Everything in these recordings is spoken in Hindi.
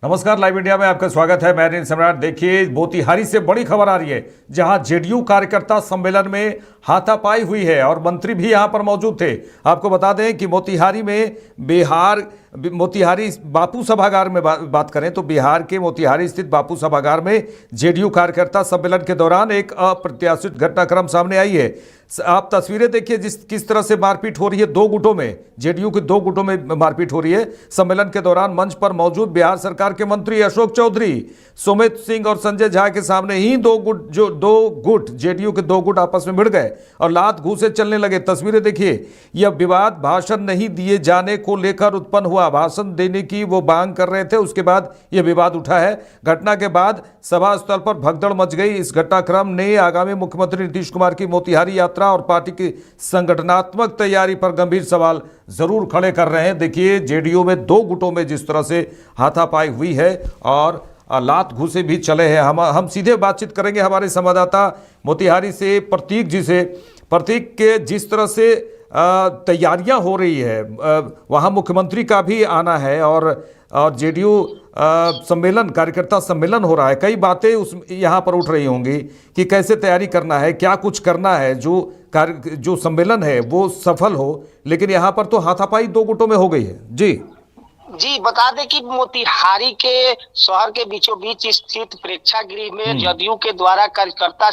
नमस्कार, लाइव इंडिया में आपका स्वागत है। मैं सम्राट। देखिए, मोतिहारी से बड़ी खबर आ रही है, जहां जेडीयू कार्यकर्ता सम्मेलन में हाथापाई हुई है और मंत्री भी यहां पर मौजूद थे। आपको बता दें कि मोतिहारी में मोतिहारी बापू सभागार में बात करें तो बिहार के मोतिहारी स्थित बापू सभागार में जेडीयू कार्यकर्ता सम्मेलन के दौरान एक अप्रत्याशित घटनाक्रम सामने आई है। आप तस्वीरें देखिए, किस तरह से मारपीट हो रही है। दो गुटों में, जेडीयू के दो गुटों में मारपीट हो रही है। सम्मेलन के दौरान मंच पर मौजूद बिहार सरकार के मंत्री अशोक चौधरी, सुमित सिंह और संजय झा के सामने ही दो गुट जेडीयू के दो गुट आपस में भिड़ गए और लात घूंसे चलने लगे। तस्वीरें देखिए। यह विवाद भाषण नहीं दिए जाने को लेकर उत्पन्न हुआ। भाषण देने की वो मांग कर रहे थे, उसके बाद यह विवाद उठा है। घटना के बाद सभा स्थल पर भगदड़ मच गई। इस घटनाक्रम ने आगामी मुख्यमंत्री नीतीश कुमार की मोतिहारी यात्रा और पार्टी की संगठनात्मक तैयारी पर गंभीर सवाल जरूर खड़े कर रहे हैं। देखिए, जेडीयू में दो गुटों में जिस तरह से हाथापाई हुई है और लात घूसे भी चले हैं। हम सीधे बातचीत करेंगे हमारे संवाददाता मोतिहारी से प्रतीक जी से। प्रतीक, के जिस तरह से तैयारियां हो रही है, वहां मुख्यमंत्री का भी आना है और जेडीयू सम्मेलन, कार्यकर्ता सम्मेलन हो रहा है। कई बातें उस यहाँ पर उठ रही होंगी कि कैसे तैयारी करना है, क्या कुछ करना है जो सम्मेलन है वो सफल हो। लेकिन यहाँ पर तो हाथापाई दो गुटों में हो गई है। जी बता दें कि मोतिहारी के शहर के बीचों बीच स्थित प्रेक्षागृह में जदयू के द्वारा कार्यकर्ता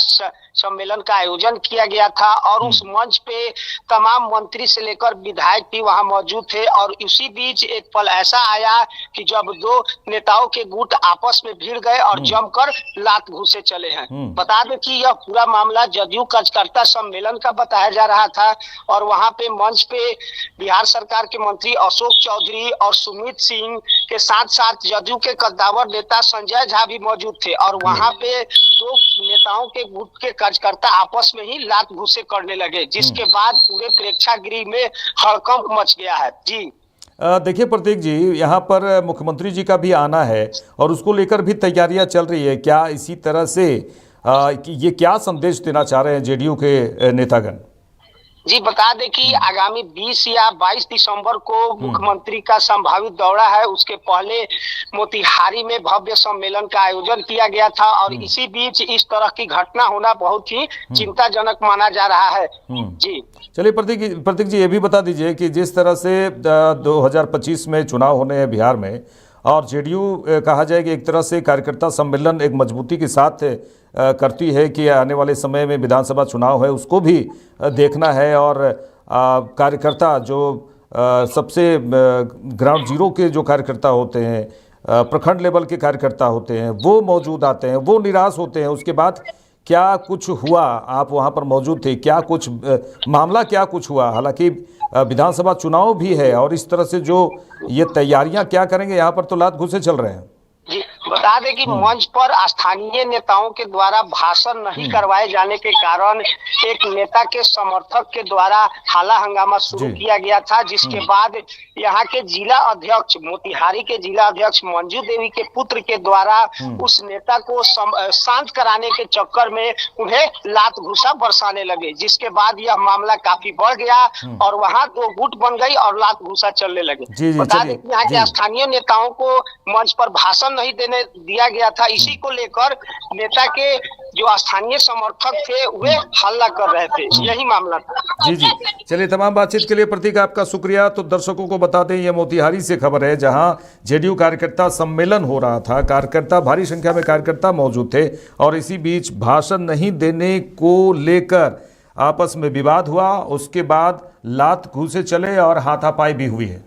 सम्मेलन का आयोजन किया गया था और उस मंच पे तमाम मंत्री से लेकर विधायक भी वहां मौजूद थे। और इसी बीच एक पल ऐसा आया कि जब दो नेताओं के गुट आपस में भिड़ गए और जमकर लात घूसे चले हैं। बता दें कि यह पूरा मामला जदयू कार्यकर्ता सम्मेलन का बताया जा रहा था और वहां पे मंच पे बिहार सरकार के मंत्री अशोक चौधरी और सुमित सिंह के साथ साथ जदयू के कद्दावर नेता संजय झा भी मौजूद थे और वहां पे दो नेताओं के गुट के कार्यकर्ता आपस में ही लात घूसे करने लगे, जिसके बाद पूरे प्रेक्षागृह में हड़कंप मच गया है। जी देखिए प्रतीक जी, यहाँ पर मुख्यमंत्री जी का भी आना है और उसको लेकर भी तैयारियां चल रही है। क्या इसी तरह से ये क्या संदेश देना चाह रहे हैं जेडीयू के नेतागण? जी बता दें कि आगामी 20 या 22 दिसंबर को मुख्यमंत्री का संभावित दौरा है। उसके पहले मोतिहारी में भव्य सम्मेलन का आयोजन किया गया था और इसी बीच इस तरह की घटना होना बहुत ही चिंताजनक माना जा रहा है। जी चलिए प्रतीक जी, ये भी बता दीजिए कि जिस तरह से 2025 में चुनाव होने हैं बिहार में और जेडीयू कहा जाए कि एक तरह से कार्यकर्ता सम्मेलन एक मजबूती के साथ करती है कि आने वाले समय में विधानसभा चुनाव है उसको भी देखना है और कार्यकर्ता जो सबसे ग्राउंड जीरो के जो कार्यकर्ता होते हैं, प्रखंड लेवल के कार्यकर्ता होते हैं, वो मौजूद आते हैं, वो निराश होते हैं। उसके बाद क्या कुछ हुआ? आप वहाँ पर मौजूद थे, क्या कुछ मामला क्या कुछ हुआ? हालांकि विधानसभा चुनाव भी है और इस तरह से जो ये तैयारियां क्या करेंगे, यहाँ पर तो लात घूसे चल रहे हैं। जी बता दें कि मंच पर स्थानीय नेताओं के द्वारा भाषण नहीं करवाए जाने के कारण एक नेता के समर्थक के द्वारा हाला हंगामा शुरू किया गया था, जिसके बाद यहाँ के जिला अध्यक्ष, मोतिहारी के जिला अध्यक्ष मंजू देवी के पुत्र के द्वारा उस नेता को शांत कराने के चक्कर में उन्हें लात घूसा बरसाने लगे, जिसके बाद यह मामला काफी बढ़ गया और वहाँ दो गुट बन गई और लात घूसा चलने लगे। बता दें कि यहाँ के स्थानीय नेताओं को मंच पर भाषण नहीं देने दिया गया था। इसी को लेकर नेता के जो स्थानीय समर्थक थे वे हल्ला कर रहे थे। यही मामला था। जी चलिए, तमाम बातचीत के लिए प्रतीक आपका शुक्रिया। तो दर्शकों को बता दें, ये मोतिहारी से खबर है जहां जेडीयू कार्यकर्ता सम्मेलन हो रहा था। कार्यकर्ता, भारी संख्या में कार्यकर्ता मौजूद थे और इसी बीच भाषण नहीं देने को लेकर आपस में विवाद हुआ। उसके बाद लात घूसे चले और हाथापाई भी हुई है।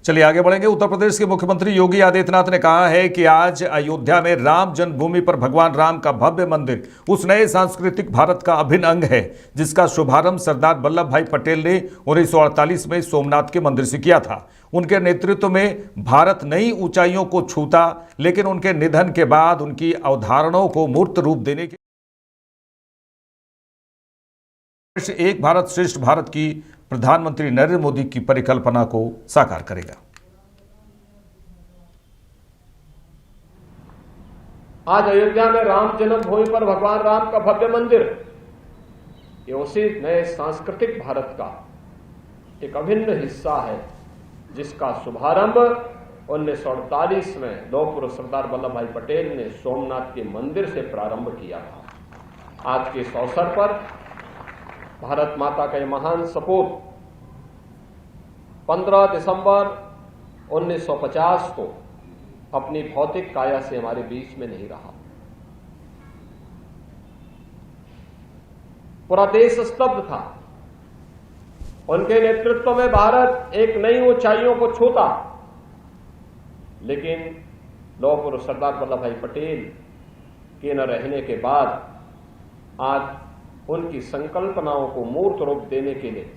चलिए आगे बढ़ेंगे। उत्तर प्रदेश के मुख्यमंत्री योगी आदित्यनाथ ने कहा है कि आज अयोध्या में राम जन्मभूमि पर भगवान राम का भव्य मंदिर उस नए सांस्कृतिक भारत का अभिन्न अंग है जिसका शुभारंभ सरदार वल्लभ भाई पटेल ने 1948 में सोमनाथ के मंदिर से किया था। उनके नेतृत्व में भारत नई ऊंचाइयों को छूता, लेकिन उनके निधन के बाद उनकी अवधारणाओं को मूर्त रूप देने के एक भारत श्रेष्ठ भारत की प्रधानमंत्री नरेंद्र मोदी की परिकल्पना को साकार करेगा। आज अयोध्या में राम जन्मभूमि पर भगवान राम का भव्य मंदिर, ये उसी नए सांस्कृतिक भारत का एक अभिन्न हिस्सा है जिसका शुभारंभ 1948 में लौह पुरुष सरदार वल्लभ भाई पटेल ने सोमनाथ के मंदिर से प्रारंभ किया था। आज के इस अवसर पर भारत माता का यह महान सपूत 15 दिसंबर 1950 को अपनी भौतिक काया से हमारे बीच में नहीं रहा। पूरा देश स्तब्ध था। उनके नेतृत्व में भारत एक नई ऊंचाइयों को छूता, लेकिन लौह पुरुष सरदार वल्लभ भाई पटेल के न रहने के बाद आज उनकी संकल्पनाओं को मूर्त रूप देने के लिए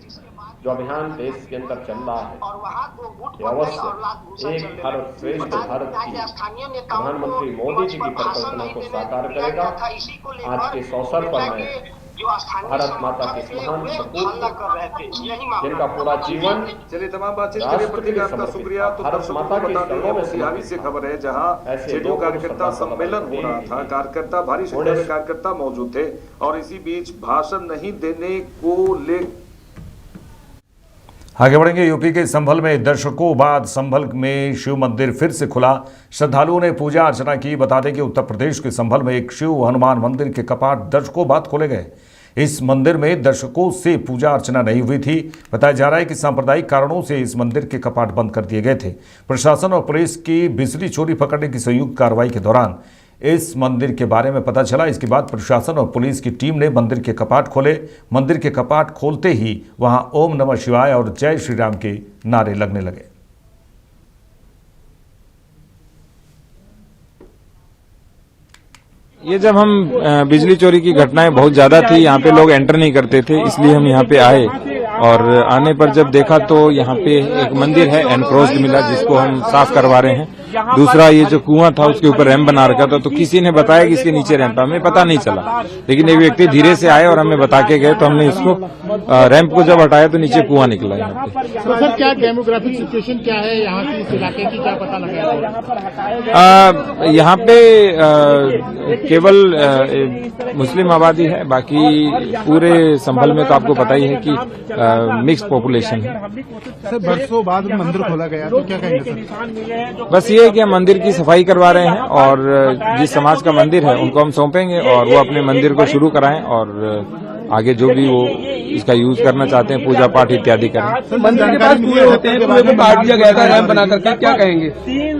जो अभियान देश के अंदर चल रहा है, ये अवश्य एक भारत श्रेष्ठ भारत की प्रधानमंत्री मोदी जी की परिकल्पना को साकार करेगा। आज के इस अवसर पर मैं भारत माता के महान सपूत जिनका पूरा जीवन चलिए तमाम बातचीत के लिए प्रतिक्रिया आपका शुक्रिया। तो दर्शकों को बता दें मोतिहारी से खबर है, जहां जेडीयू कार्यकर्ता सम्मेलन हो रहा था, कार्यकर्ता भारी संख्या में कार्यकर्ता मौजूद थे और इसी बीच भाषण नहीं देने को ले आगे बढ़ेंगे। यूपी के संभल में दशकों बाद संभल में शिव मंदिर फिर से खुला, श्रद्धालुओं ने पूजा अर्चना की। बता दें कि उत्तर प्रदेश के संभल में एक शिव हनुमान मंदिर के कपाट दशकों बाद खोले गए। इस मंदिर में दशकों से पूजा अर्चना नहीं हुई थी। बताया जा रहा है कि सांप्रदायिक कारणों से इस मंदिर के कपाट बंद कर दिए गए थे। प्रशासन और पुलिस की बिजली चोरी पकड़ने की संयुक्त कार्रवाई के दौरान इस मंदिर के बारे में पता चला। इसके बाद प्रशासन और पुलिस की टीम ने मंदिर के कपाट खोले। मंदिर के कपाट खोलते ही वहां ओम नमः शिवाय और जय श्री राम के नारे लगने लगे। ये जब हम बिजली चोरी की घटनाएं बहुत ज्यादा थी, यहाँ पे लोग एंटर नहीं करते थे, इसलिए हम यहाँ पे आए और आने पर जब देखा तो यहाँ पे एक मंदिर है एनक्रोच्ड मिला, जिसको हम साफ करवा रहे हैं। दूसरा ये जो कुआं था उसके ऊपर रैंप बना रखा था, तो किसी ने बताया कि इसके नीचे रैंप, हमें पता नहीं चला, लेकिन एक व्यक्ति धीरे से आए और हमें बता के गए, तो हमने इसको रैंप को जब हटाया तो नीचे कुआं निकला यहाँ पे। तो सर क्या डेमोग्राफिक सिचुएशन क्या है यहाँ की, इस इलाके की, क्या पता लगा? यहाँ पे केवल मुस्लिम आबादी है, बाकी पूरे संभल में तो आपको पता ही है कि मिक्स पॉपुलेशन है। सर बरसों बाद मंदिर खोला गया, तो क्या कहेंगे सर? बस ये है कि हम मंदिर की सफाई करवा रहे हैं और जिस समाज का मंदिर है उनको हम सौंपेंगे और वो अपने मंदिर को शुरू कराएं और आगे जो भी वो इसका यूज करना चाहते हैं, पूजा पाठ इत्यादि करें। मंदिर के पास कुएं होते हैं, कुएं को काट दिया गया था रैंप बना करके, क्या कहेंगे?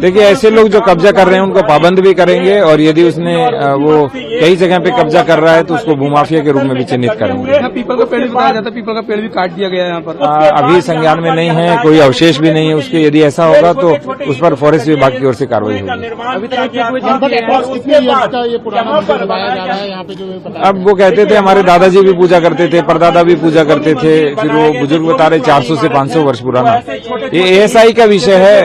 देखिए ऐसे लोग जो कब्जा कर रहे हैं उनको पाबंद भी करेंगे और यदि उसने वो कई जगह पे कब्जा कर रहा है तो उसको भूमाफिया के रूप में भी चिन्हित करेंगे। पीपल का पेड़ भी बताया जाता है, पीपल का पेड़ भी काट दिया गया है यहाँ पर। अभी संज्ञान में नहीं है, कोई अवशेष भी नहीं है उसके। यदि ऐसा होगा तो उस पर फॉरेस्ट विभाग की ओर से कार्रवाई होगी। अब वो कहते थे हमारे दादाजी भी पूजा करते थे, परदादा भी पूजा करते थे, फिर वो बुजुर्ग बता रहे 400 से 500 वर्ष पुराना। ये एएसआई का विषय है,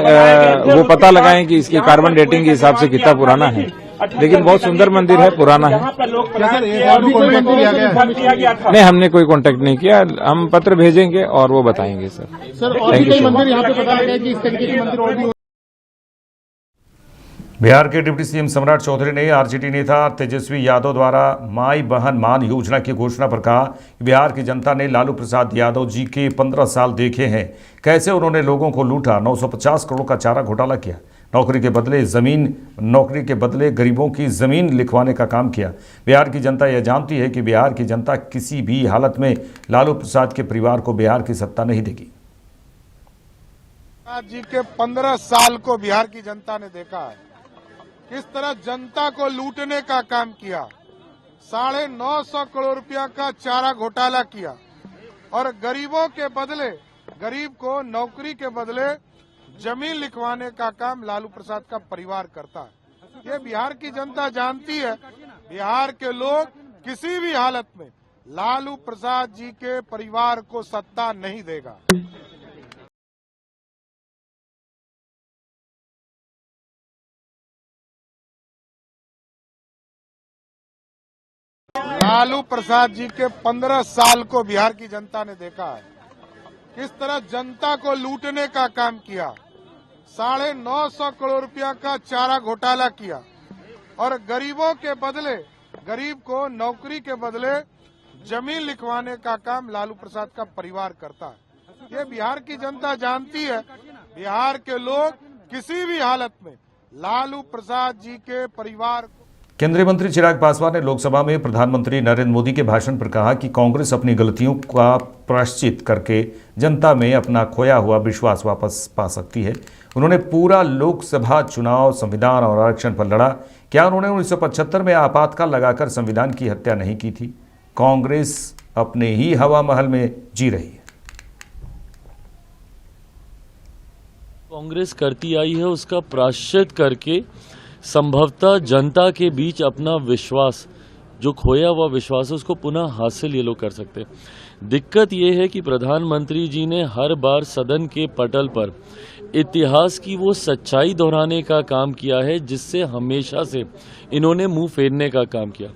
वो पता लगाएं कि इसकी कार्बन डेटिंग के हिसाब से कितना पुराना है, लेकिन बहुत सुंदर मंदिर है, पुराना है। नहीं, हमने कोई कांटेक्ट नहीं किया, हम पत्र भेजेंगे और वो बताएंगे सर। Thank you. बिहार के डिप्टी सीएम सम्राट चौधरी ने आरजेडी नेता तेजस्वी यादव द्वारा माई बहन मान योजना की घोषणा पर कहा कि बिहार की जनता ने लालू प्रसाद यादव जी के 15 साल देखे हैं, कैसे उन्होंने लोगों को लूटा, 950 करोड़ का चारा घोटाला किया, नौकरी के बदले गरीबों की जमीन लिखवाने का काम किया। बिहार की जनता यह जानती है कि बिहार की जनता किसी भी हालत में लालू प्रसाद के परिवार को बिहार की सत्ता नहीं देगी। जी के 15 साल को बिहार की जनता ने देखा है, किस तरह जनता को लूटने का काम किया, 950 करोड़ रुपया का चारा घोटाला किया और गरीबों के बदले, गरीब को नौकरी के बदले जमीन लिखवाने का काम लालू प्रसाद का परिवार करता है। ये बिहार की जनता जानती है, बिहार के लोग किसी भी हालत में लालू प्रसाद जी के परिवार को सत्ता नहीं देगा। लालू प्रसाद जी के 15 साल को बिहार की जनता ने देखा है, किस तरह जनता को लूटने का काम किया, 950 करोड़ रुपया का चारा घोटाला किया और गरीबों के बदले, गरीब को नौकरी के बदले जमीन लिखवाने का काम लालू प्रसाद का परिवार करता है। ये बिहार की जनता जानती है, बिहार के लोग किसी भी हालत में लालू प्रसाद जी के परिवार को। केंद्रीय मंत्री चिराग पासवान ने लोकसभा में प्रधानमंत्री नरेंद्र मोदी के भाषण पर कहा कि कांग्रेस अपनी गलतियों का प्रायश्चित करके जनता में अपना खोया हुआ विश्वास वापस पा सकती है। उन्होंने पूरा लोकसभा चुनाव संविधान और आरक्षण पर लड़ा। क्या उन्होंने 1975 में आपातकाल लगाकर संविधान की हत्या नहीं की थी? कांग्रेस अपने ही हवा महल में जी रही है। कांग्रेस करती आई है उसका प्रायश्चित करके संभवतः जनता के बीच अपना विश्वास, जो खोया हुआ विश्वास है, उसको पुनः हासिल ये लोग कर सकते हैं। दिक्कत ये है कि प्रधानमंत्री जी ने हर बार सदन के पटल पर इतिहास की वो सच्चाई दोहराने का काम किया है जिससे हमेशा से इन्होंने मुंह फेरने का काम किया।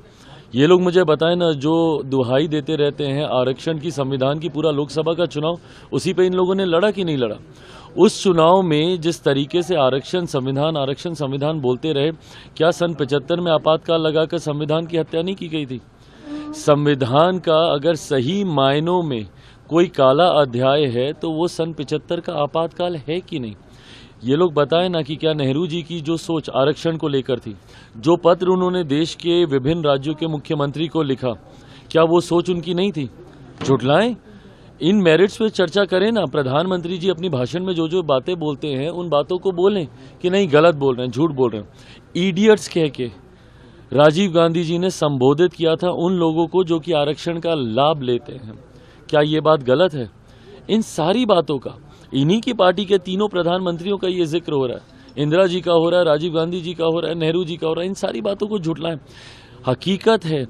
ये लोग मुझे बताएं ना, जो दुहाई देते रहते हैं आरक्षण की, संविधान की, पूरा लोकसभा का चुनाव उसी पे इन लोगों ने लड़ा कि नहीं लड़ा? उस चुनाव में जिस तरीके से आरक्षण संविधान बोलते रहे, क्या सन 75 में आपातकाल लगाकर संविधान की हत्या नहीं की गई थी? संविधान का अगर सही मायनों में कोई काला अध्याय है तो वो सन 75 का आपातकाल है कि नहीं? ये लोग बताएं ना कि क्या नेहरू जी की जो सोच आरक्षण को लेकर थी, जो पत्र उन्होंने देश के विभिन्न राज्यों के मुख्यमंत्री को लिखा, क्या वो सोच उनकी नहीं थी? झुटलाएं, इन मेरिट्स पे चर्चा करें ना। प्रधानमंत्री जी अपनी भाषण में जो जो बातें बोलते हैं उन बातों को बोलें कि नहीं गलत बोल रहे हैं, झूठ बोल रहे हैं। इडियट्स कह के राजीव गांधी जी ने संबोधित किया था उन लोगों को जो कि आरक्षण का लाभ लेते हैं। क्या ये बात गलत है? इन सारी बातों का इन्हीं की पार्टी के तीनों प्रधानमंत्रियों का ये जिक्र हो रहा है। इंदिरा जी का हो रहा है, राजीव गांधी जी का हो रहा है, नेहरू जी का हो रहा है। इन सारी बातों को झुटलाएं। हकीकत है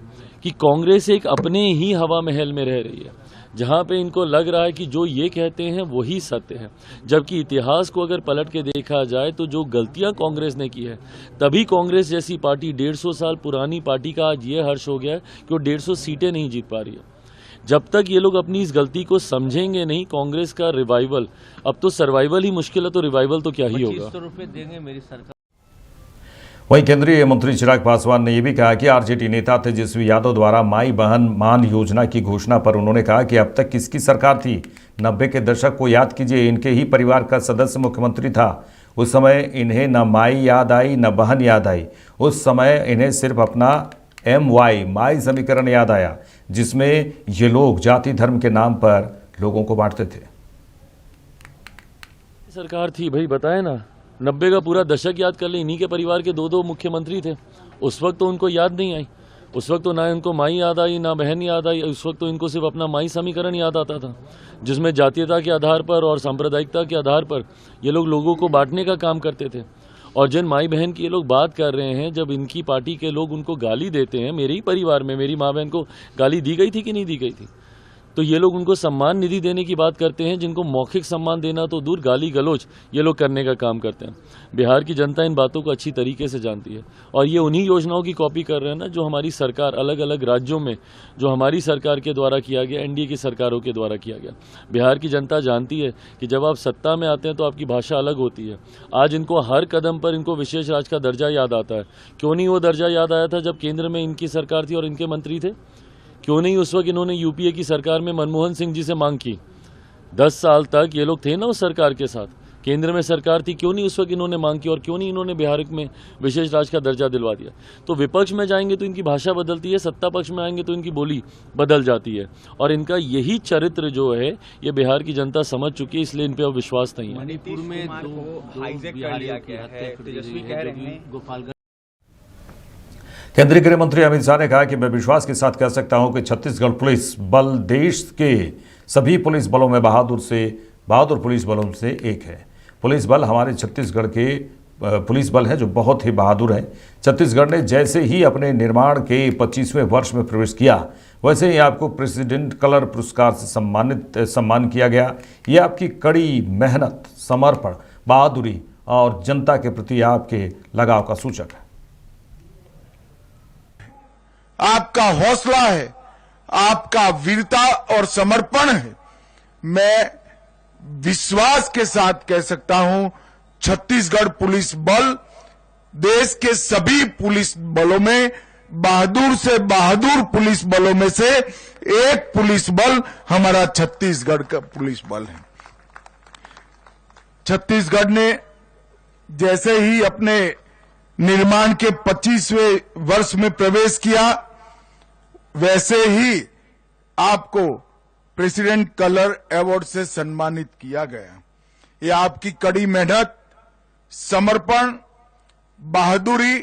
कि कांग्रेस एक अपने ही हवा महल में रह रही है, जहां पे इनको लग रहा है कि जो ये कहते हैं वही सत्य है, जबकि इतिहास को अगर पलट के देखा जाए तो जो गलतियां कांग्रेस ने की है, तभी कांग्रेस जैसी पार्टी 150 साल पुरानी पार्टी का आज ये हर्ष हो गया है कि वो 150 सीटें नहीं जीत पा रही है। जब तक ये लोग अपनी इस गलती को समझेंगे नहीं, कांग्रेस का रिवाइवल, अब तो सर्वाइवल ही मुश्किल है तो रिवाइवल तो क्या ही होगा। 2500 रुपए देंगे मेरी सरकार। वहीं केंद्रीय मंत्री चिराग पासवान ने यह भी कहा कि आरजेडी नेता तेजस्वी यादव द्वारा माई बहन मान योजना की घोषणा पर उन्होंने कहा कि अब तक किसकी सरकार थी? 90 के दशक को याद कीजिए, इनके ही परिवार का सदस्य मुख्यमंत्री था। उस समय इन्हें न माई याद आई न बहन याद आई। उस समय इन्हें सिर्फ अपना MY माई समीकरण याद आया, जिसमें ये लोग जाति धर्म के नाम पर लोगों को बांटते थे। सरकार थी भाई, बताए ना, 90 का पूरा दशक याद कर ले। इन्हीं के परिवार के 2 मुख्यमंत्री थे। उस वक्त तो उनको याद नहीं आई, उस वक्त तो ना इनको माई याद आई ना बहन याद आई। उस वक्त तो इनको सिर्फ अपना माई समीकरण याद आता था, जिसमें जातीयता के आधार पर और सांप्रदायिकता के आधार पर ये लोग लोगों को बांटने का काम करते थे। और जिन माई बहन की ये लोग बात कर रहे हैं, जब इनकी पार्टी के लोग उनको गाली देते हैं, मेरे ही परिवार में मेरी माँ बहन को गाली दी गई थी कि नहीं दी गई थी? तो ये लोग उनको सम्मान निधि देने की बात करते हैं, जिनको मौखिक सम्मान देना तो दूर, गाली गलौज ये लोग करने का काम करते हैं। बिहार की जनता इन बातों को अच्छी तरीके से जानती है और ये उन्हीं योजनाओं की कॉपी कर रहे हैं ना, जो हमारी सरकार अलग अलग राज्यों में, जो हमारी सरकार के द्वारा किया गया, NDA की सरकारों के द्वारा किया गया। बिहार की जनता जानती है कि जब आप सत्ता में आते हैं तो आपकी भाषा अलग होती है। आज इनको हर कदम पर इनको विशेष राज्य का दर्जा याद आता है। क्यों नहीं वो दर्जा याद आया था जब केंद्र में इनकी सरकार थी और इनके मंत्री थे? क्यों नहीं उस वक्त इन्होंने UPA की सरकार में मनमोहन सिंह जी से मांग की? 10 साल तक ये लोग थे ना उस सरकार के साथ, केंद्र में सरकार थी, क्यों नहीं उस वक्त इन्होंने मांग की? और क्यों नहीं इन्होंने बिहार में विशेष राज्य का दर्जा दिलवा दिया? तो विपक्ष में जाएंगे तो इनकी भाषा बदलती है, सत्ता पक्ष में आएंगे तो इनकी बोली बदल जाती है। और इनका यही चरित्र जो है ये बिहार की जनता समझ चुकी है, इसलिए इन पर अब विश्वास नहीं है। मणिपुर में दो बिहारियों की हत्या कर दी गई है, गोपालगंज। केंद्रीय गृह मंत्री अमित शाह ने कहा कि मैं विश्वास के साथ कह सकता हूं कि छत्तीसगढ़ पुलिस बल देश के सभी पुलिस बलों में बहादुर पुलिस बलों से एक है। पुलिस बल हमारे छत्तीसगढ़ के पुलिस बल है जो बहुत ही बहादुर है। छत्तीसगढ़ ने जैसे ही अपने निर्माण के 25वें वर्ष में प्रवेश किया, वैसे ही आपको प्रेसिडेंट कलर पुरस्कार से सम्मान किया गया। ये आपकी कड़ी मेहनत, समर्पण, बहादुरी और जनता के प्रति आपके लगाव का सूचक है। आपका हौसला है, आपका वीरता और समर्पण है। मैं विश्वास के साथ कह सकता हूं, छत्तीसगढ़ पुलिस बल देश के सभी पुलिस बलों में बहादुर से बहादुर पुलिस बलों में से एक पुलिस बल हमारा छत्तीसगढ़ का पुलिस बल है। छत्तीसगढ़ ने जैसे ही अपने निर्माण के 25वें वर्ष में प्रवेश किया, वैसे ही आपको प्रेसिडेंट कलर अवार्ड से सम्मानित किया गया। ये आपकी कड़ी मेहनत, समर्पण, बहादुरी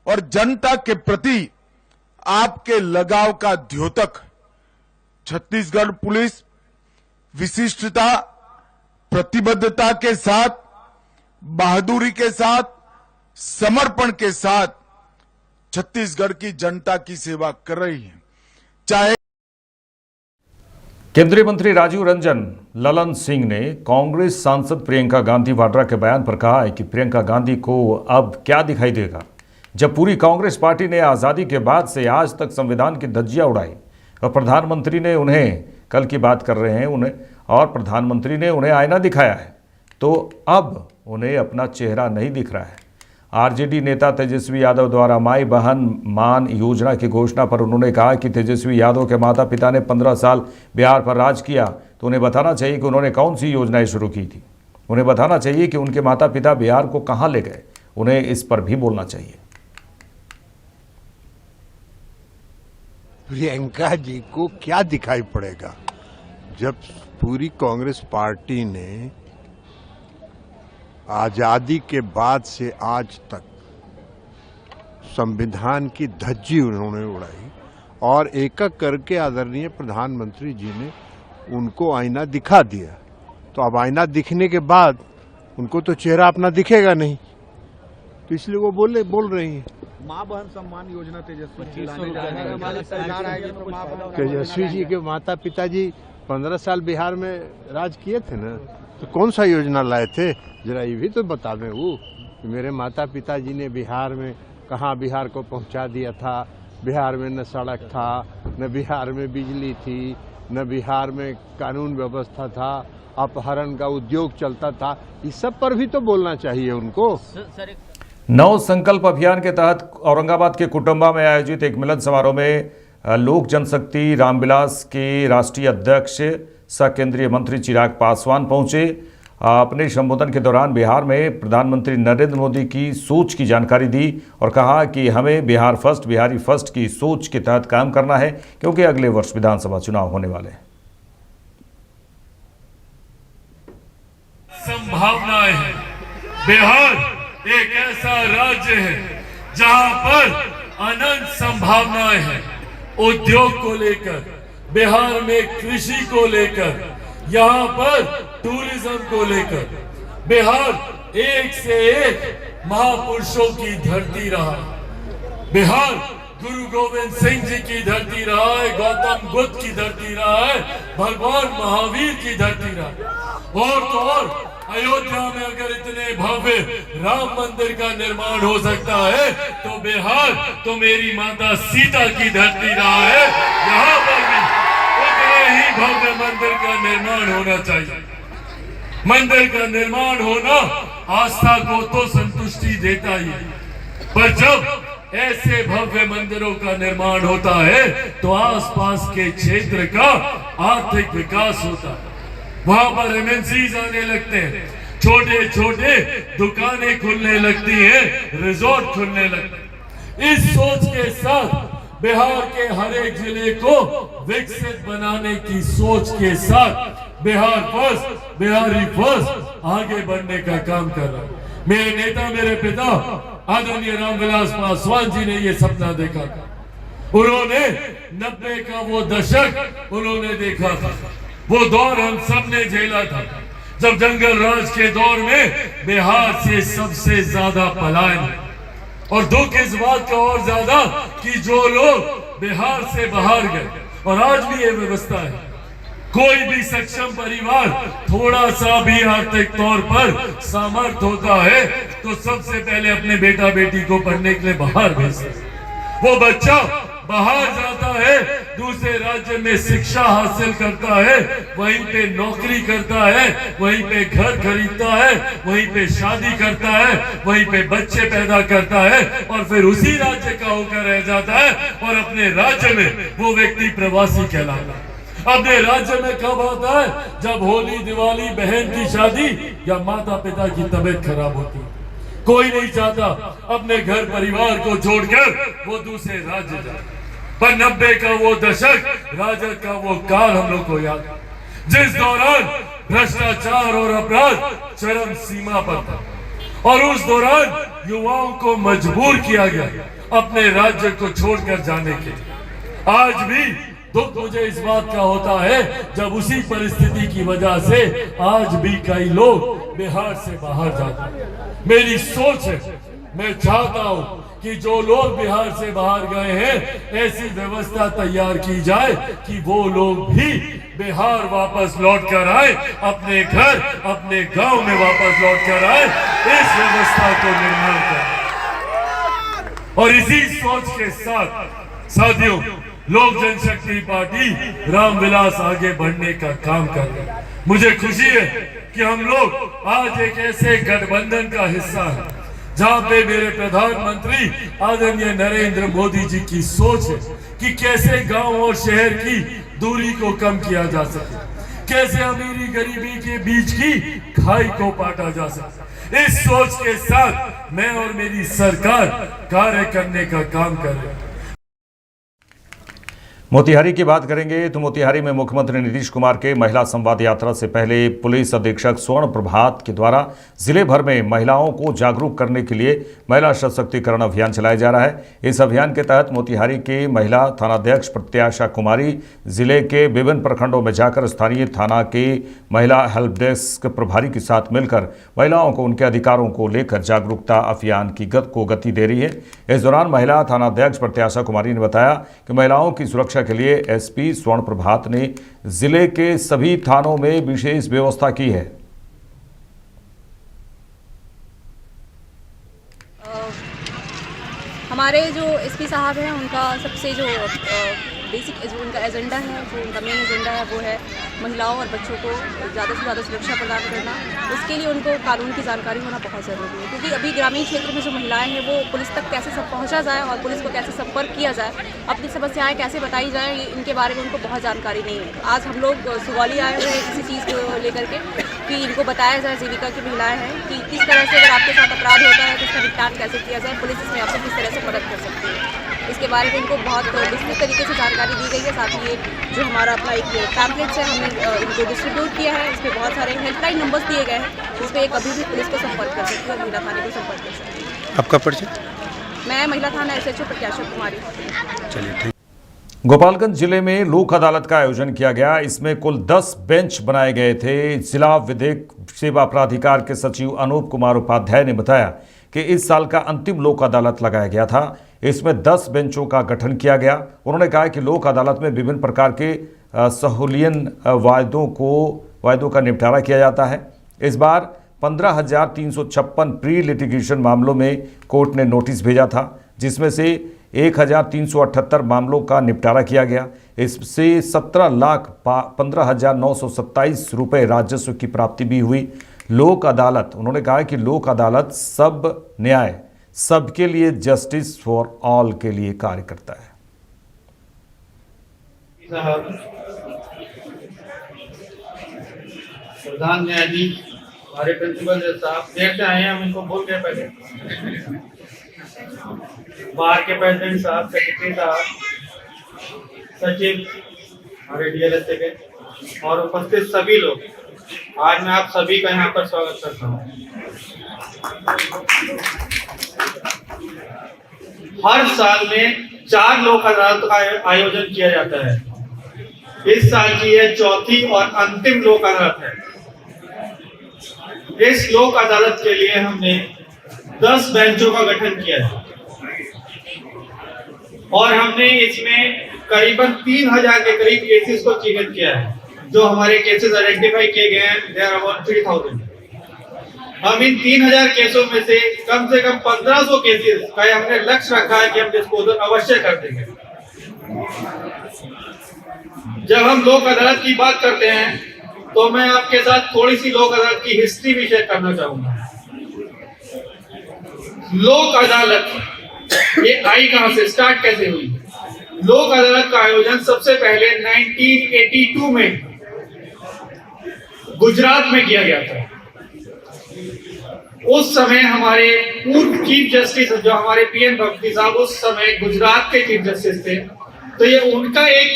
और जनता के प्रति आपके लगाव का द्योतक छत्तीसगढ़ पुलिस विशिष्टता, प्रतिबद्धता के साथ, बहादुरी के साथ, समर्पण के साथ छत्तीसगढ़ की जनता की सेवा कर रही है। चाहे केंद्रीय मंत्री राजीव रंजन ललन सिंह ने कांग्रेस सांसद प्रियंका गांधी वाड्रा के बयान पर कहा है कि प्रियंका गांधी को अब क्या दिखाई देगा, जब पूरी कांग्रेस पार्टी ने आज़ादी के बाद से आज तक संविधान की धज्जियां उड़ाई और प्रधानमंत्री ने उन्हें, कल की बात कर रहे हैं उन्हें, और प्रधानमंत्री ने उन्हें आईना दिखाया है, तो अब उन्हें अपना चेहरा नहीं दिख रहा है। आरजेडी नेता तेजस्वी यादव द्वारा माई बहन मान योजना की घोषणा पर उन्होंने कहा कि तेजस्वी यादव के माता पिता ने 15 साल बिहार पर राज किया, तो उन्हें बताना चाहिए कि उन्होंने कौन सी योजनाएं शुरू की थी। उन्हें बताना चाहिए कि उनके माता पिता बिहार को कहां ले गए, उन्हें इस पर भी बोलना चाहिए। प्रियंका जी को क्या दिखाई पड़ेगा जब पूरी कांग्रेस पार्टी ने आजादी के बाद से आज तक संविधान की धज्जी उन्होंने उड़ाई और एक एक करके आदरणीय प्रधानमंत्री जी ने उनको आईना दिखा दिया। तो अब आईना दिखने के बाद उनको तो चेहरा अपना दिखेगा नहीं, तो इसलिए वो बोल रही हैं। माँ बहन सम्मान योजना तेजस्वी जी के माता पिता जी 15 साल बिहार में राज किए थे ना, तो कौन सा योजना लाए थे, जरा ये भी तो बता दें। वो मेरे माता पिता जी ने बिहार में कहाँ बिहार को पहुंचा दिया था। बिहार में न सड़क था, न बिहार में बिजली थी, न बिहार में कानून व्यवस्था था, अपहरण का उद्योग चलता था। इस सब पर भी तो बोलना चाहिए उनको। नव संकल्प अभियान के तहत औरंगाबाद के कुटुंबा में आयोजित एक मिलन समारोह में लोक जनशक्ति रामविलास के राष्ट्रीय अध्यक्ष सह केंद्रीय मंत्री चिराग पासवान पहुंचे। अपने संबोधन के दौरान बिहार में प्रधानमंत्री नरेंद्र मोदी की सोच की जानकारी दी और कहा कि हमें बिहार फर्स्ट, बिहारी फर्स्ट की सोच के तहत काम करना है, क्योंकि अगले वर्ष विधानसभा चुनाव होने वाले हैं। संभावनाएं है। बिहार एक ऐसा राज्य है जहां पर अनंत संभावनाएं हैं। उद्योग को लेकर, बिहार में कृषि को लेकर, यहाँ पर टूरिज्म को लेकर बिहार एक से एक महापुरुषों की धरती रहा। बिहार गुरु गोविंद सिंह जी की धरती रहा है, गौतम बुद्ध की धरती रहा है, भगवान महावीर की धरती रहा। और तो और अयोध्या में अगर इतने भव्य राम मंदिर का निर्माण हो सकता है, तो बिहार तो मेरी माता सीता की धरती रहा है। यहाँ पर भी उतने ही भव्य मंदिर का निर्माण होना चाहिए। मंदिर का निर्माण होना आस्था को तो संतुष्टि देता ही है, पर जब ऐसे भव्य मंदिरों का निर्माण होता है तो आसपास के क्षेत्र का आर्थिक विकास होता है। वहां पर एमएनसीज आने लगते हैं, छोटे छोटे दुकानें खुलने लगती हैं, रिजॉर्ट खुलने लगते हैं। इस सोच के साथ बिहार के हर एक जिले को विकसित बनाने की सोच के साथ बिहार फर्स्ट, बिहारी फर्स्ट आगे बढ़ने का काम कर रहा है। मेरे नेता, मेरे पिता आदरणीय रामविलास पासवान जी ने ये सपना देखा था। उन्होंने 90 का वो दशक उन्होंने देखा था। वो दौर हम सब ने झेला था, जब जंगल राज के दौर में बिहार से सबसे ज्यादा पलायन। और दुख इस बात का और ज्यादा कि जो लोग बिहार से बाहर गए, और आज भी ये व्यवस्था है, कोई भी सक्षम परिवार थोड़ा सा भी आर्थिक तौर पर सामर्थ होता है तो सबसे पहले अपने बेटा बेटी को पढ़ने के लिए बाहर भेजता है। वो बच्चा बाहर जाता है, दूसरे राज्य में शिक्षा हासिल करता है, वहीं पे नौकरी करता है, वहीं पे घर खरीदता है, वहीं पे शादी करता है, वहीं पे बच्चे पैदा करता है, और फिर उसी राज्य का होकर रह जाता है और अपने राज्य में वो व्यक्ति प्रवासी कहलाता है। अपने राज्य में कब आता है? जब होली, दिवाली, बहन की शादी या माता पिता की तबीयत खराब होती है। कोई नहीं चाहता अपने घर परिवार को छोड़कर वो दूसरे राज्य जाए। पर 90 का वो दशक, राजग का वो काल हम लोग को याद, जिस दौरान भ्रष्टाचार और अपराध चरम सीमा पर था और उस दौरान युवाओं को मजबूर किया गया अपने राज्य को छोड़कर जाने के लिए। आज भी दुख मुझे इस बात का होता है जब उसी परिस्थिति की वजह से आज भी कई लोग बिहार से बाहर जाते हैं। मेरी सोच है, मैं चाहता हूं कि जो लोग बिहार से बाहर गए हैं ऐसी व्यवस्था तैयार की जाए कि वो लोग भी बिहार वापस लौट कर आए, अपने घर, अपने गांव में वापस लौट कर आए। इस व्यवस्था को निर्माण करें और इसी सोच के साथ साथियों, लोक जनशक्ति पार्टी रामविलास आगे बढ़ने का काम कर रही है। मुझे खुशी है कि हम लोग आज एक ऐसे गठबंधन का हिस्सा है जहां पे मेरे प्रधानमंत्री आदरणीय नरेंद्र मोदी जी की सोच है कि कैसे गांव और शहर की दूरी को कम किया जा सके, कैसे अमीरी गरीबी के बीच की खाई को पाटा जा सके। इस सोच के साथ मैं और मेरी सरकार कार्य करने का काम कर रहे हैं। मोतिहारी की बात करेंगे तो मोतिहारी में मुख्यमंत्री नीतीश कुमार के महिला संवाद यात्रा से पहले पुलिस अधीक्षक स्वर्ण प्रभात के द्वारा जिले भर में महिलाओं को जागरूक करने के लिए महिला सशक्तिकरण अभियान चलाया जा रहा है। इस अभियान के तहत मोतिहारी के महिला थानाध्यक्ष प्रत्याशा कुमारी जिले के विभिन्न प्रखंडों में जाकर स्थानीय थाना के महिला हेल्प डेस्क प्रभारी के साथ मिलकर महिलाओं को उनके अधिकारों को लेकर जागरूकता अभियान की गति दे रही है। इस दौरान महिला थानाध्यक्ष प्रत्याशा कुमारी ने बताया कि महिलाओं की सुरक्षा के लिए एसपी स्वर्ण प्रभात ने जिले के सभी थानों में विशेष व्यवस्था की है। हमारे जो एसपी साहब हैं उनका सबसे जो बेसिक उनका एजेंडा है, जो उनका मेन एजेंडा है वो है महिलाओं और बच्चों को ज़्यादा से ज़्यादा सुरक्षा प्रदान करना। उसके लिए उनको कानून की जानकारी होना बहुत ज़रूरी है, क्योंकि अभी ग्रामीण क्षेत्र में जो महिलाएं हैं वो पुलिस तक कैसे सब पहुंचा जाए और पुलिस को कैसे संपर्क किया जाए, अपनी समस्याएं कैसे बताई जाए, इनके बारे में उनको बहुत जानकारी नहीं है। आज हम लोग सुगौली आए हुए हैं किसी चीज़ को लेकर के कि इनको बताया जाए, जीविका की महिलाएँ हैं, कि किस तरह से अगर आपके साथ अपराध होता है तो उसका निपटान कैसे किया जाए, पुलिस इसमें आपको किस तरह से मदद कर सकती है। इसके बारे में इनको बहुत विस्तृत तरीके से जानकारी दी गई है। साथ ही ये जो हमारा अपना एक पैम्पलेट्स है हमने इनको डिस्ट्रीब्यूट किया है। इसमें बहुत सारे हेल्पलाइन नंबर्स दिए गए हैं जिस पे कभी भी पुलिस को संपर्क कर सकती है और महिला थाने को संपर्क कर सकती है। आपका परिचय? मैं महिला थाना SHO प्रत्याशा कुमारी। चलिए ठीक। गोपालगंज जिले में लोक अदालत का आयोजन किया गया। इसमें कुल 10 बेंच बनाए गए थे। जिला विधिक सेवा प्राधिकार के सचिव अनूप कुमार उपाध्याय ने बताया कि इस साल का अंतिम लोक अदालत लगाया गया था। इसमें 10 बेंचों का गठन किया गया। उन्होंने कहा कि लोक अदालत में विभिन्न प्रकार के सहूलियन वायदों का निपटारा किया जाता है। इस बार 15,356 प्री लिटिगेशन मामलों में कोर्ट ने नोटिस भेजा था, जिसमें से 1,378 मामलों का निपटारा किया गया। इससे 17,15,927 रुपये राजस्व की प्राप्ति भी हुई। लोक अदालत, उन्होंने कहा कि लोक अदालत सब न्याय सबके लिए, जस्टिस फॉर ऑल के लिए कार्य करता है। प्रधान न्यायाधीश हमारे प्रिंसिपल साहब देर से आए हैं, हम इनको बोल गए पहले। बार के प्रेसिडेंट साहब, सेक्रेटरी साहब, सचिव हमारे DLS के और उपस्थित सभी लोग, आज मैं आप सभी का यहाँ पर स्वागत करता हूँ। हर साल में 4 लोक अदालत का आयोजन किया जाता है। इस साल की यह चौथी और अंतिम लोक अदालत है। इस लोक अदालत के लिए हमने 10 बेंचों का गठन किया है और हमने इसमें करीबन 3,000 के करीब केसेस को चिन्हित किया है। जो हमारे केसेस आइडेंटिफाई किए गए हैं, दे आर अबाउट 3,000। हम इन 3,000 केसों में से कम 1,500 केसेस का हमने लक्ष्य रखा है कि हम डिस्पोजल अवश्य कर देंगे। जब हम लोक अदालत की बात करते हैं तो मैं आपके साथ थोड़ी सी लोक अदालत की हिस्ट्री भी शेयर करना चाहूंगा। लोक अदालत ये आई कहां से, स्टार्ट कैसे हुई? लोक अदालत का आयोजन सबसे पहले 1982 में गुजरात में किया गया था। उस समय हमारे पूर्व चीफ जस्टिस जो हमारे पीएन भक्ति साहब उस समय गुजरात के चीफ जस्टिस थे, तो ये उनका एक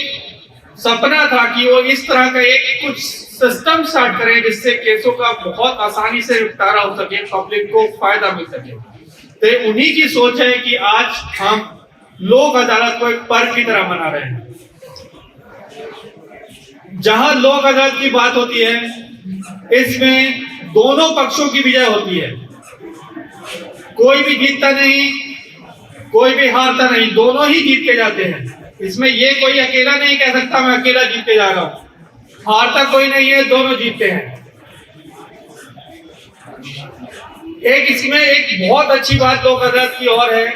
सपना था कि वो इस तरह का एक कुछ सिस्टम स्टार्ट करें जिससे केसों का बहुत आसानी से निपटारा हो सके, पब्लिक को फायदा मिल सके। तो उन्हीं की सोच है कि आज हम लोक अदालत को एक पर्व की तरह मना रहे हैं। जहां लोक अदालत की बात होती है, इसमें दोनों पक्षों की विजय होती है। कोई भी जीतता नहीं, कोई भी हारता नहीं, दोनों ही जीत के जाते हैं। इसमें ये कोई अकेला नहीं कह सकता मैं अकेला जीत के जा रहा हूं, हारता कोई नहीं है, दोनों जीतते हैं। एक इसमें एक बहुत अच्छी बात लोक अदालत की और है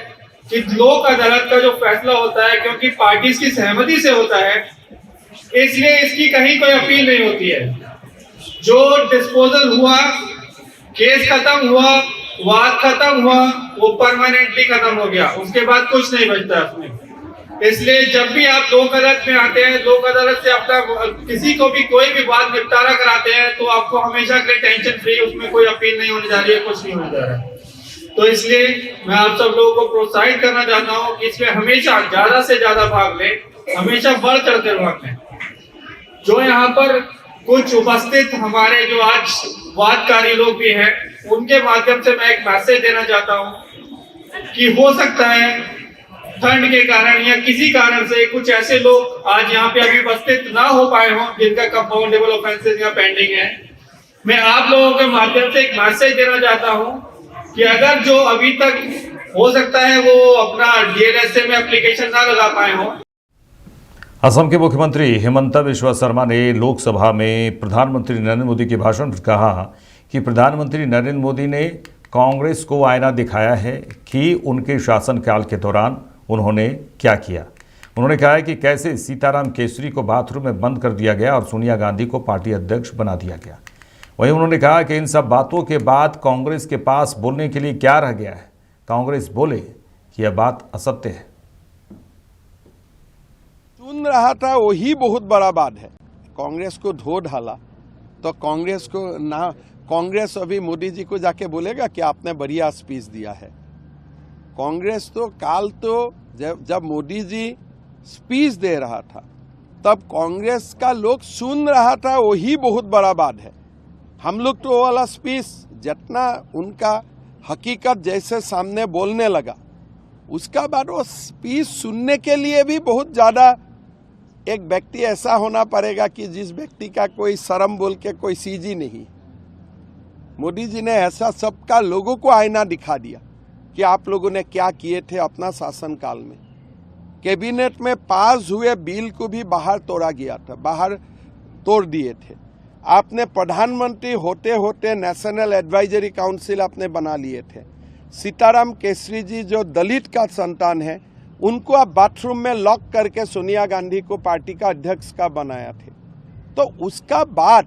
कि लोक अदालत का जो फैसला होता है, क्योंकि पार्टीज की सहमति से होता है, इसलिए इसकी कहीं कोई अपील नहीं होती है। जो डिस्पोजल हुआ, केस खत्म हुआ, वाद खत्म हुआ, वो परमानेंटली खत्म हो गया, उसके बाद कुछ नहीं बचता उसमें। इसलिए जब भी आप लोक अदालत में आते हैं, लोक अदालत से अपना किसी को भी कोई भी बात निपटारा कराते हैं, तो आपको हमेशा के लिए टेंशन फ्री, उसमें कोई अपील नहीं होने जा रही है, कुछ नहीं होने जा रहा है। तो इसलिए मैं आप सब लोगों को प्रोत्साहित करना चाहता हूँ कि इसमें हमेशा ज्यादा से ज्यादा भाग लें, हमेशा बढ़ चढ़कर भाग लें। जो यहाँ पर कुछ उपस्थित हमारे जो आज वादकारी लोग भी हैं, उनके माध्यम से मैं एक मैसेज देना चाहता हूँ कि हो सकता है ठंड के कारण या किसी कारण से कुछ ऐसे लोग आज यहाँ पे अभी उपस्थित ना हो पाए हों जिनका कंपाउंडेबल ऑफेंसेस या पेंडिंग है। मैं आप लोगों के माध्यम से एक मैसेज देना चाहता हूँ कि अगर जो अभी तक हो सकता है वो अपना डीएलएसए में एप्लीकेशन ना लगा पाए हों। असम के मुख्यमंत्री हिमंत बिस्वा शर्मा ने लोकसभा में प्रधानमंत्री नरेंद्र मोदी के भाषण में कहा कि प्रधानमंत्री नरेंद्र मोदी ने कांग्रेस को आईना दिखाया है कि उनके शासनकाल के दौरान उन्होंने क्या किया। उन्होंने कहा है कि कैसे सीताराम केसरी को बाथरूम में बंद कर दिया गया और सोनिया गांधी को पार्टी अध्यक्ष बना दिया गया। वहीं उन्होंने कहा कि इन सब बातों के बाद कांग्रेस के पास बोलने के लिए क्या रह गया है। कांग्रेस बोले कि यह बात असत्य है। सुन रहा था वही बहुत बड़ा बात है। कांग्रेस को धो डाला तो कांग्रेस को ना, कांग्रेस अभी मोदी जी को जाके बोलेगा कि आपने बढ़िया स्पीच दिया है। कांग्रेस तो काल तो जब मोदी जी स्पीच दे रहा था तब कांग्रेस का लोग सुन रहा था, वही बहुत बड़ा बात है। हम लोग तो वो वाला स्पीच जितना उनका हकीकत जैसे सामने बोलने लगा, उसका बाद वो स्पीच सुनने के लिए भी बहुत ज़्यादा एक व्यक्ति ऐसा होना पड़ेगा कि जिस व्यक्ति का कोई शर्म बोल के कोई सीजी नहीं। मोदी जी ने ऐसा सबका लोगों को आईना दिखा दिया कि आप लोगों ने क्या किए थे अपना शासनकाल में। कैबिनेट में पास हुए बिल को भी बाहर तोड़ा गया था, बाहर तोड़ दिए थे। आपने प्रधानमंत्री होते होते नेशनल एडवाइजरी काउंसिल आपने बना लिए थे। सीताराम केसरी जी जो दलित का संतान है, उनको आप बाथरूम में लॉक करके सोनिया गांधी को पार्टी का अध्यक्ष का बनाया थे। तो उसका बाद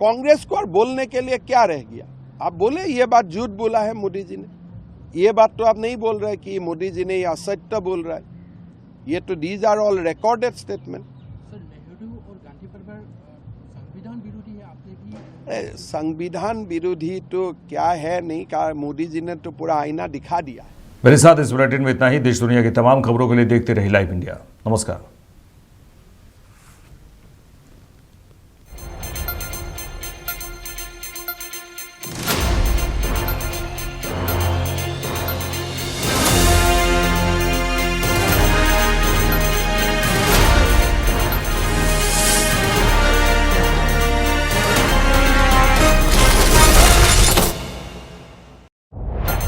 कांग्रेस को और बोलने के लिए क्या रह गया? आप बोले ये बात झूठ बोला है मोदी जी ने, ये बात तो आप नहीं बोल रहे कि मोदी जी ने ये असत्य बोल रहा है। ये तो these are all recorded statement. Sir, Nehru और गांधी परिवार संविधान विरोधी है, आपने भी संविधान विरोधी तो क्या है नहीं कहा, मोदी जी ने तो पूरा आईना दिखा दिया। मेरे साथ इस बुलेटिन में इतना ही। देश दुनिया की तमाम खबरों के लिए देखते रहिए लाइव इंडिया। नमस्कार।